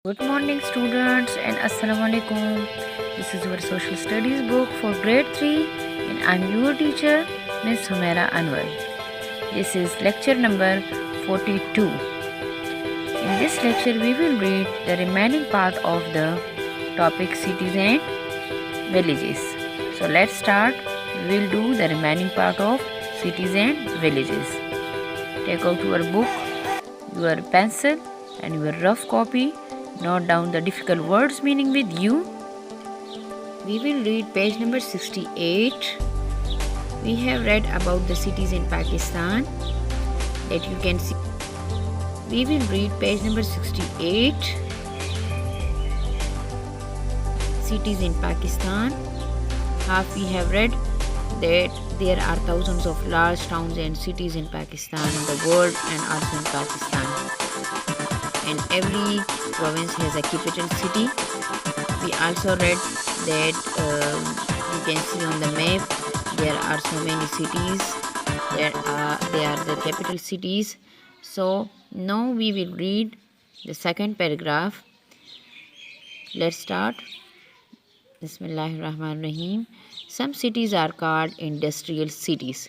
Good morning students and Assalamu alaikum. This is your social studies book for grade 3 and I'm your teacher Ms. Humaira Anwar. This is lecture number 42. In this lecture we will read the remaining part of the topic cities and villages. So let's start. We will do the remaining part of cities and villages. Take out your book, your pencil and your rough copy. Note down the difficult words meaning with you. We will read page number 68. We have read about the cities in Pakistan that you can see. We will read page number 68. Cities in Pakistan. Half we have read that there are thousands of large towns and cities in Pakistan, in the world and also in Pakistan. And every province has a capital city. We also read that you can see on the map there are so many cities. They are the capital cities. So now we will read the second paragraph. Let's start. Bismillahirrahmanirrahim. Some cities are called industrial cities.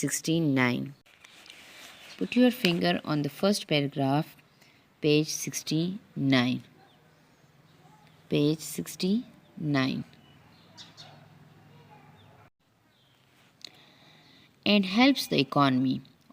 69. Put your finger on the first paragraph, page 69. Page 69. And helps the economy.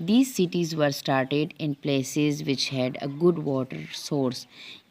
These cities were started in places which had a good water source.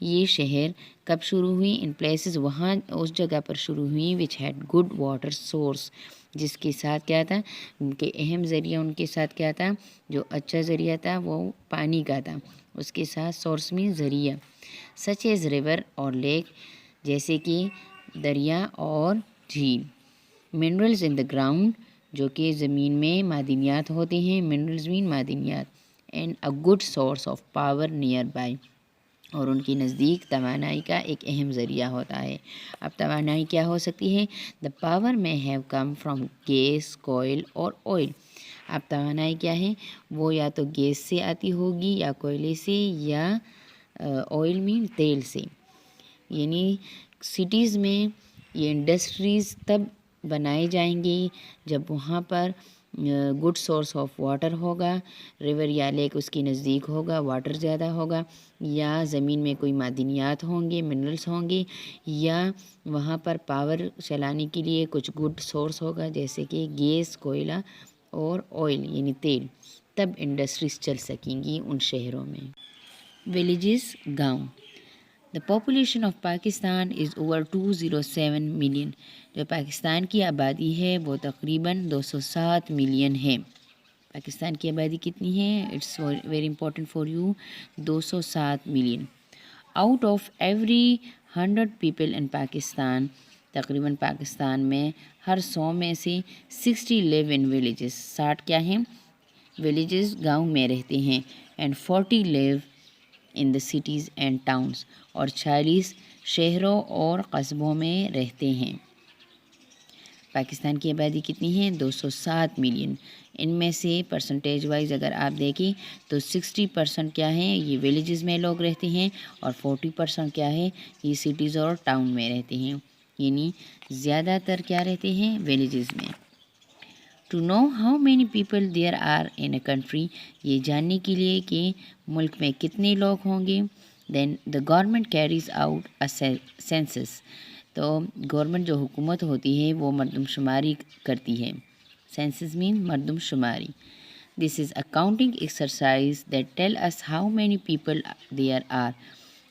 یہ شہر کب شروع ہوئی؟ ان places وہاں اس جگہ پر شروع ہوئی which had good water source, جس کے ساتھ کیا تھا، ان کے اہم ذریعہ ان کے ساتھ کیا تھا، جو اچھا ذریعہ تھا وہ پانی کا تھا، اس کے ساتھ سورس میں ذریعہ، سچ ایز ریور اور لیک، جیسے کہ دریا اور جھیل، منرلز ان دا گراؤنڈ، جو کہ زمین میں معدنیات ہوتے ہیں، منرلز مین معدنیات، and a good source of power near by, اور ان کے نزدیک توانائی کا ایک اہم ذریعہ ہوتا ہے۔ اب توانائی کیا ہو سکتی ہے؟ دا پاور میں ہیو کم فرام گیس، کوئل اور آئل۔ اب توانائی کیا ہے؟ وہ یا تو گیس سے آتی ہوگی یا کوئلے سے یا آئل میں تیل سے، یعنی سٹیز میں یہ انڈسٹریز تب بنائے جائیں گی جب وہاں پر گڈ سورس آف واٹر ہوگا، ریور یا لیک اس کے نزدیک ہوگا، واٹر زیادہ ہوگا، یا زمین میں کوئی معدنیات ہوں گے، منرلس ہوں گے، یا وہاں پر پاور چلانے کے لیے کچھ گڈ سورس ہوگا جیسے کہ گیس، کوئلہ اور آئل یعنی تیل، تب انڈسٹریز چل سکیں گی ان شہروں میں۔ ولیجز، گاؤں۔ The population of Pakistan is over 207 million۔ جو پاکستان کی آبادی ہے وہ تقریباً 207 ملین ہے۔ پاکستان کی آبادی کتنی ہے؟ It's very important for you, 207 million. Out of every 100 people in Pakistan, تقریباً پاکستان میں ہر 100 میں سے 60 لیو ان ولیجز، 60 کیا ہیں؟ ولیجز، گاؤں میں رہتے ہیں، and 40 live in the cities and towns, اور 40 شہروں اور قصبوں میں رہتے ہیں۔ پاکستان کی آبادی کتنی ہے؟ 207 ملین۔ ان میں سے پرسنٹیج وائز اگر آپ دیکھیں تو 60% کیا ہے؟ یہ ولیجز میں لوگ رہتے ہیں، اور 40% کیا ہے؟ یہ سٹیز اور ٹاؤن میں رہتے ہیں، یعنی زیادہ تر کیا رہتے ہیں؟ ولیجز میں۔ To know how many people there are in a country, یہ جاننے کے لیے کہ ملک میں کتنے لوگ ہوں گے، then the government carries out a census, تو گورنمنٹ جو حکومت ہوتی ہے وہ مردم شماری کرتی ہے، سینسس مین مردم شماری۔ This is a counting exercise that tell us how many people there are,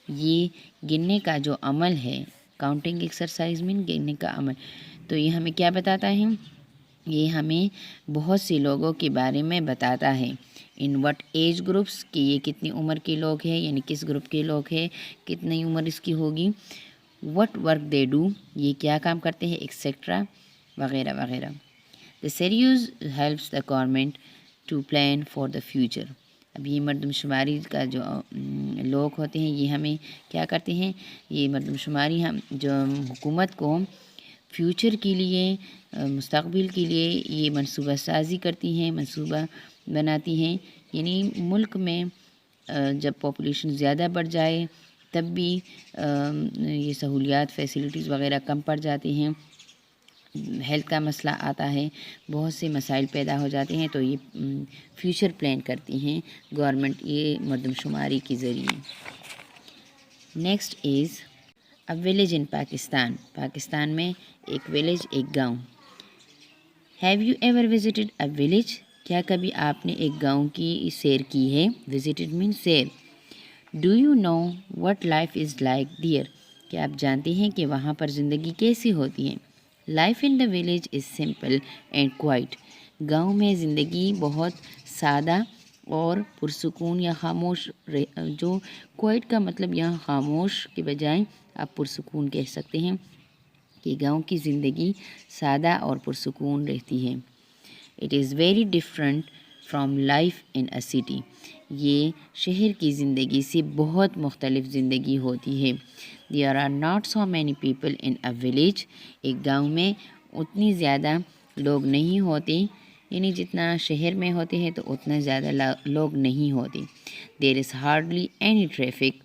یہ گننے کا جو عمل ہے، کاؤنٹنگ ایکسرسائز مین گننے کا عمل، تو یہ ہمیں کیا بتاتا ہے؟ یہ ہمیں بہت سے لوگوں کے بارے میں بتاتا ہے۔ ان وٹ ایج گروپس، کہ یہ کتنی عمر کے لوگ ہیں، یعنی کس گروپ کے لوگ ہیں، کتنی عمر اس کی ہوگی، وٹ ورک دے ڈو، یہ کیا کام کرتے ہیں، ایکسیکٹرا وغیرہ وغیرہ۔ The series helps the government to plan for the future. اب یہ مردم شماری کا جو لوگ ہوتے ہیں یہ ہمیں کیا کرتے ہیں، یہ مردم شماری ہم جو حکومت کو فیوچر کے لیے، مستقبل کے لیے یہ منصوبہ سازی کرتی ہیں، منصوبہ بناتی ہیں، یعنی ملک میں جب پاپولیشن زیادہ بڑھ جائے تب بھی یہ سہولیات، فیسلٹیز وغیرہ کم پڑ جاتی ہیں، ہیلتھ کا مسئلہ آتا ہے، بہت سے مسائل پیدا ہو جاتے ہیں، تو یہ فیوچر پلان کرتی ہیں گورنمنٹ یہ مردم شماری کے ذریعے۔ نیکسٹ از اے ولیج ان پاکستان، پاکستان میں ایک ولیج، ایک گاؤں۔ Have you ever visited a village, کیا کبھی آپ نے ایک گاؤں کی سیر کی ہے؟ وزٹڈ مین سیر۔ Do you know what life is like there, کیا آپ جانتے ہیں کہ وہاں پر زندگی کیسی ہوتی ہے؟ Life in the village is simple and quite, گاؤں میں زندگی بہت سادہ اور پرسکون یا خاموش، جو کوائٹ کا مطلب یہاں خاموش کے بجائے آپ پرسکون کہہ سکتے ہیں کہ گاؤں کی زندگی سادہ اور پرسکون رہتی ہے۔ It is very different from life in a city, یہ شہر کی زندگی سے بہت مختلف زندگی ہوتی ہے۔ There are not so many people in a village, ایک گاؤں میں اتنی زیادہ لوگ نہیں ہوتے، یعنی جتنا شہر میں ہوتے ہیں تو اتنا زیادہ لوگ نہیں ہوتے۔ دیر از ہارڈلی اینی ٹریفک،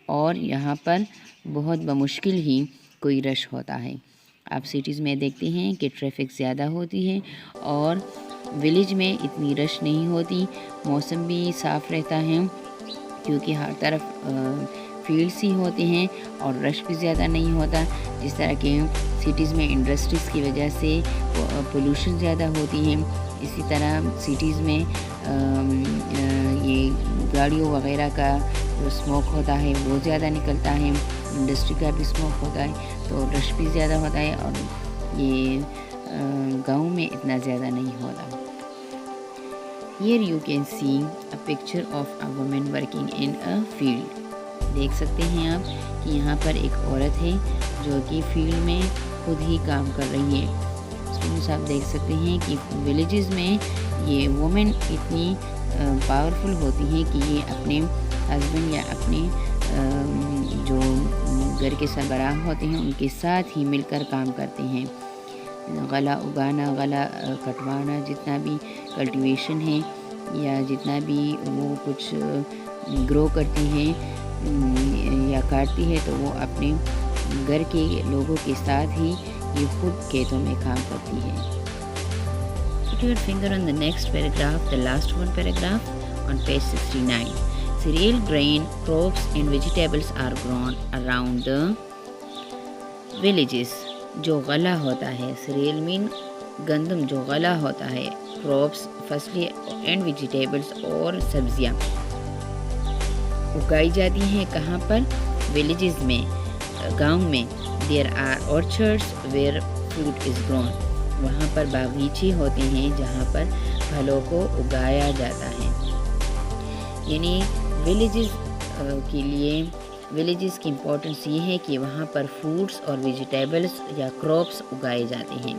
اور یہاں پر بہت بمشکل ہی کوئی رش ہوتا ہے۔ آپ سٹیز میں دیکھتے ہیں کہ ٹریفک زیادہ ہوتی ہے، اور ولیج میں اتنی رش نہیں ہوتی، موسم بھی صاف رہتا ہے کیونکہ ہر طرف فیلڈس ہی ہوتے ہیں اور رش بھی زیادہ نہیں ہوتا. جس طرح کہ سٹیز میں انڈسٹریز کی وجہ سے پولوشن زیادہ ہوتی ہیں، اسی طرح سٹیز میں یہ گاڑیوں وغیرہ کا جو اسموک ہوتا ہے وہ زیادہ نکلتا ہے، انڈسٹری کا بھی اسموک ہوتا ہے تو رش بھی زیادہ ہوتا ہے، اور یہ گاؤں میں اتنا زیادہ نہیں ہوتا. Here you can see a picture of a woman working in a field. دیکھ سکتے ہیں آپ کہ یہاں پر ایک عورت ہے جو کہ فیلڈ میں خود ہی کام کر رہی ہے. اسٹوڈنٹس آپ دیکھ سکتے ہیں کہ ولیجز میں یہ وومن اتنی پاورفل ہوتی ہیں کہ یہ اپنے ہسبینڈ یا اپنے جو گھر کے سربراہ ہوتے ہیں ان کے ساتھ ہی مل کر کام کرتے ہیں. غلہ اگانا، غلہ کٹوانا، جتنا بھی کلٹیویشن ہے یا جتنا بھی وہ کچھ گرو کرتی ہیں یا کاٹتی ہے تو وہ اپنے گھر کے لوگوں کے ساتھ ہی یہ خود کھیتوں میں کام کرتی ہے. Put your finger on the next paragraph, the last one paragraph on page 69. Cereal, grain, crops and vegetables are grown around the villages. جو غلہ ہوتا ہے، سیریل مین گندم جو غلہ ہوتا ہے، کراپس فصلیں اینڈ ویجیٹیبلس اور سبزیاں اگائی جاتی ہیں. کہاں پر؟ ولیجز میں، گاؤں میں. There are orchards where fruit is grown. وہاں پر باغیچے ہوتے ہیں جہاں پر پھلوں کو اگایا جاتا ہے. یعنی ولیجز کے لیے ولیجز کی امپورٹنس یہ ہے کہ وہاں پر فروٹس اور ویجیٹیبلس یا کراپس اگائے جاتے ہیں.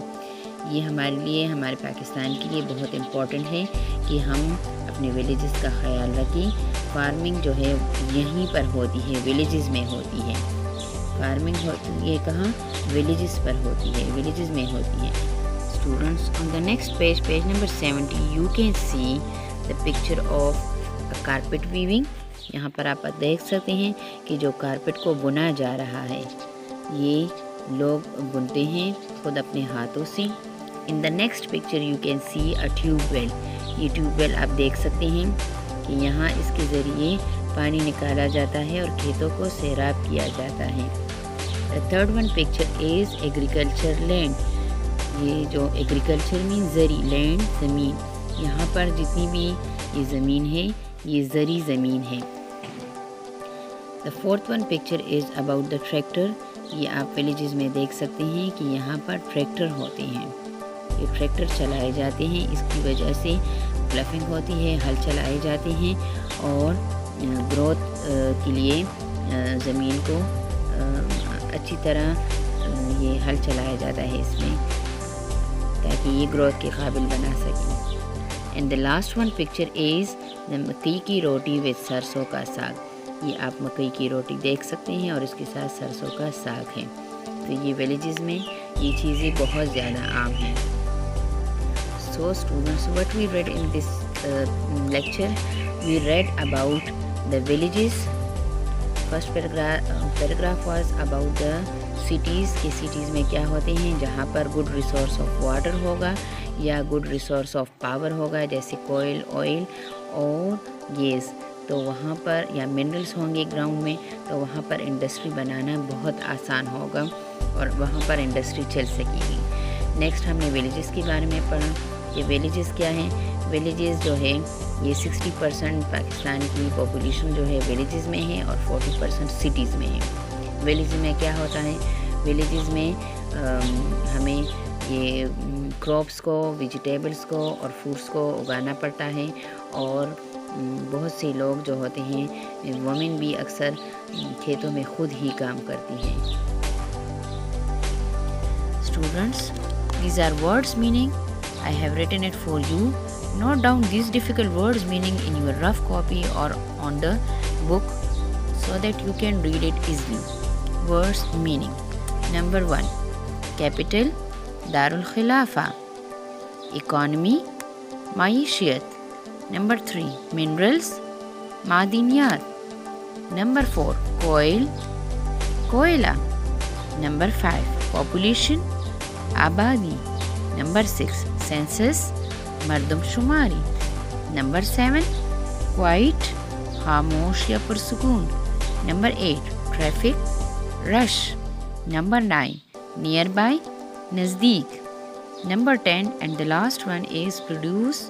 یہ ہمارے لیے، ہمارے پاکستان کے لیے بہت امپورٹنٹ ہے کہ ہم اپنے ولیجز کا خیال رکھیں. فارمنگ جو ہے یہیں پر ہوتی ہے، ولیجز میں ہوتی ہے. فارمنگ ہوتی ہے کہاں؟ ولیجز پر ہوتی ہے، ولیجز میں ہوتی ہے. Students on the next page, page number 70، you can see the picture of carpet weaving. یہاں پر آپ دیکھ سکتے ہیں کہ جو کارپیٹ کو بنا جا رہا ہے یہ لوگ بنتے ہیں خود اپنے ہاتھوں سے. In the next picture you can see a tube well. یہ ٹیوب ویل آپ دیکھ سکتے ہیں کہ یہاں اس کے ذریعے پانی نکالا جاتا ہے اور کھیتوں کو سیراب کیا جاتا ہے. The third one picture is agriculture land. یہ جو ایگریکلچر مین زرعی، لینڈ زمین. یہاں پر جتنی بھی یہ زمین ہے یہ زرعی زمین ہے. The fourth one picture is about the tractor. یہ آپ ولیجز میں دیکھ سکتے ہیں کہ یہاں پر ٹریکٹر ہوتے ہیں. یہ ٹریکٹر چلائے جاتے ہیں، اس کی وجہ سے پلفنگ ہوتی ہے، ہل چلائے جاتے ہیں اور گروتھ کے لیے زمین کو اچھی طرح یہ ہل چلایا جاتا ہے اس میں تاکہ یہ گروتھ کے قابل بنا سکیں. And the last one picture از مکئی کی روٹی وتھ سرسوں کا ساگ. یہ آپ مکئی کی روٹی دیکھ سکتے ہیں اور اس کے ساتھ سرسوں کا ساگ ہے. تو یہ ولیجز میں یہ چیزیں بہت زیادہ عام ہیں. So students, what we read in this lecture, we read about the villages. First paragraph was about the cities. کہ cities میں کیا ہوتے ہیں جہاں پر good resource of water ہوگا یا good resource of power ہوگا جیسے کوئل، آئل اور گیس. تو وہاں پر یا منرلس ہوں گے گراؤنڈ میں تو وہاں پر انڈسٹری بنانا بہت آسان ہوگا اور وہاں پر انڈسٹری چل سکے گی. نیکسٹ ہم نے ولیجز کے بارے میں پڑھا کہ ولیجز کیا ہیں. ولیجز جو ہے یہ 60% پاکستان کی پاپولیشن جو ہے ولیجز میں ہے اور 40% سٹیز میں ہے. ولیج میں کیا ہوتا ہے؟ ولیجز میں ہمیں یہ کراپس کو، ویجیٹیبلس کو اور فروٹس کو اگانا پڑتا ہے اور بہت سے لوگ جو ہوتے ہیں وومن بھی اکثر کھیتوں میں خود ہی کام کرتی ہیں. Students, these are words meaning. I have written it for you. Note down these difficult words meaning in your rough copy or on the book so that you can read it easily. Words meaning. Number 1, capital, Darul Khilafa. Economy, Maishiat. Number 3, minerals, Madiniyat. Number 4, coil, Koila. Number 5, population, Abadi. Number 6, census, Mardum Shumari. Number 7, quiet, Khamosh ya Pursukoon. Number 8, traffic, rush. Number 9, nearby, nazdeek. Number 10 and the last one is produce,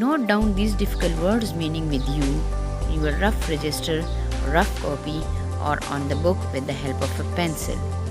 Note down these difficult words meaning with you, your rough register, rough copy or on the book with the help of a pencil.